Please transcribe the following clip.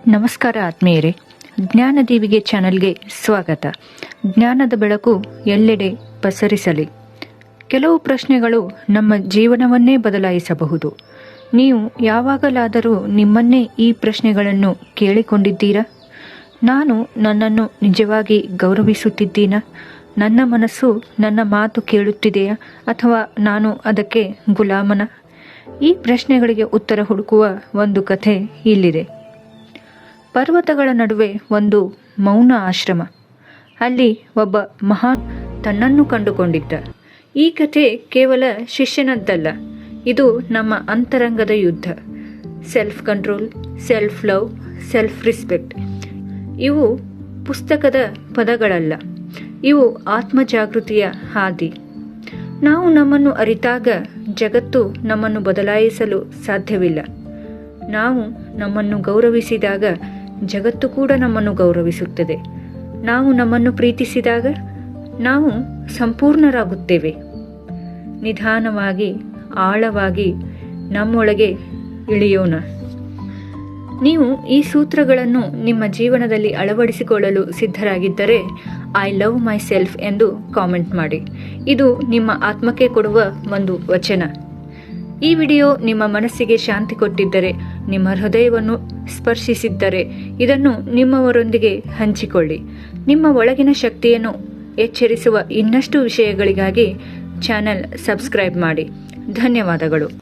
ನಮಸ್ಕಾರ ಆತ್ಮೀಯರೇ, ಜ್ಞಾನದೀವಿಗೆ ಚಾನೆಲ್ಗೆ ಸ್ವಾಗತ. ಜ್ಞಾನದ ಬೆಳಕು ಎಲ್ಲೆಡೆ ಪಸರಿಸಲಿ. ಕೆಲವು ಪ್ರಶ್ನೆಗಳು ನಮ್ಮ ಜೀವನವನ್ನೇ ಬದಲಾಯಿಸಬಹುದು. ನೀವು ಯಾವಾಗಲಾದರೂ ನಿಮ್ಮನ್ನೇ ಈ ಪ್ರಶ್ನೆಗಳನ್ನು ಕೇಳಿಕೊಂಡಿದ್ದೀರಾ? ನಾನು ನನ್ನನ್ನು ನಿಜವಾಗಿ ಗೌರವಿಸುತ್ತಿದ್ದೀನಾ? ನನ್ನ ಮನಸ್ಸು ನನ್ನ ಮಾತು ಕೇಳುತ್ತಿದೆಯಾ, ಅಥವಾ ನಾನು ಅದಕ್ಕೆ ಗುಲಾಮನ? ಈ ಪ್ರಶ್ನೆಗಳಿಗೆ ಉತ್ತರ ಹುಡುಕುವ ಒಂದು ಕಥೆ ಇಲ್ಲಿದೆ. ಪರ್ವತಗಳ ನಡುವೆ ಒಂದು ಮೌನ ಆಶ್ರಮ. ಅಲ್ಲಿ ಒಬ್ಬ ಮಹಾನ್ ತನ್ನನ್ನು ಕಂಡುಕೊಂಡಿದ್ದ. ಈ ಕಥೆ ಕೇವಲ ಶಿಷ್ಯನದ್ದಲ್ಲ, ಇದು ನಮ್ಮ ಅಂತರಂಗದ ಯುದ್ಧ. Self control, self love, self respect ಇವು ಪುಸ್ತಕದ ಪದಗಳಲ್ಲ, ಇವು ಆತ್ಮಜಾಗೃತಿಯ ಹಾದಿ. ನಾವು ನಮ್ಮನ್ನು ಅರಿತಾಗ ಜಗತ್ತು ನಮ್ಮನ್ನು ಬದಲಾಯಿಸಲು ಸಾಧ್ಯವಿಲ್ಲ. ನಾವು ನಮ್ಮನ್ನು ಗೌರವಿಸಿದಾಗ ಜಗತ್ತು ಕೂಡ ನಮ್ಮನ್ನು ಗೌರವಿಸುತ್ತದೆ. ನಾವು ನಮ್ಮನ್ನು ಪ್ರೀತಿಸಿದಾಗ ನಾವು ಸಂಪೂರ್ಣರಾಗುತ್ತೇವೆ. ನಿಧಾನವಾಗಿ, ಆಳವಾಗಿ ನಮ್ಮೊಳಗೆ ಇಳಿಯೋಣ. ನೀವು ಈ ಸೂತ್ರಗಳನ್ನು ನಿಮ್ಮ ಜೀವನದಲ್ಲಿ ಅಳವಡಿಸಿಕೊಳ್ಳಲು ಸಿದ್ಧರಾಗಿದ್ದರೆ ಐ ಲವ್ ಮೈ ಸೆಲ್ಫ್ ಎಂದು ಕಾಮೆಂಟ್ ಮಾಡಿ. ಇದು ನಿಮ್ಮ ಆತ್ಮಕ್ಕೆ ಕೊಡುವ ಒಂದು ವಚನ. ಈ ವಿಡಿಯೋ ನಿಮ್ಮ ಮನಸ್ಸಿಗೆ ಶಾಂತಿ ಕೊಟ್ಟಿದ್ದರೆ, ನಿಮ್ಮ ಹೃದಯವನ್ನು ಸ್ಪರ್ಶಿಸಿದ್ದರೆ ಇದನ್ನು ನಿಮ್ಮವರೊಂದಿಗೆ ಹಂಚಿಕೊಳ್ಳಿ. ನಿಮ್ಮ ಒಳಗಿನ ಶಕ್ತಿಯನ್ನು ಎಚ್ಚರಿಸುವ ಇನ್ನಷ್ಟು ವಿಷಯಗಳಿಗಾಗಿ ಚಾನೆಲ್ ಸಬ್ಸ್ಕ್ರೈಬ್ ಮಾಡಿ. ಧನ್ಯವಾದಗಳು.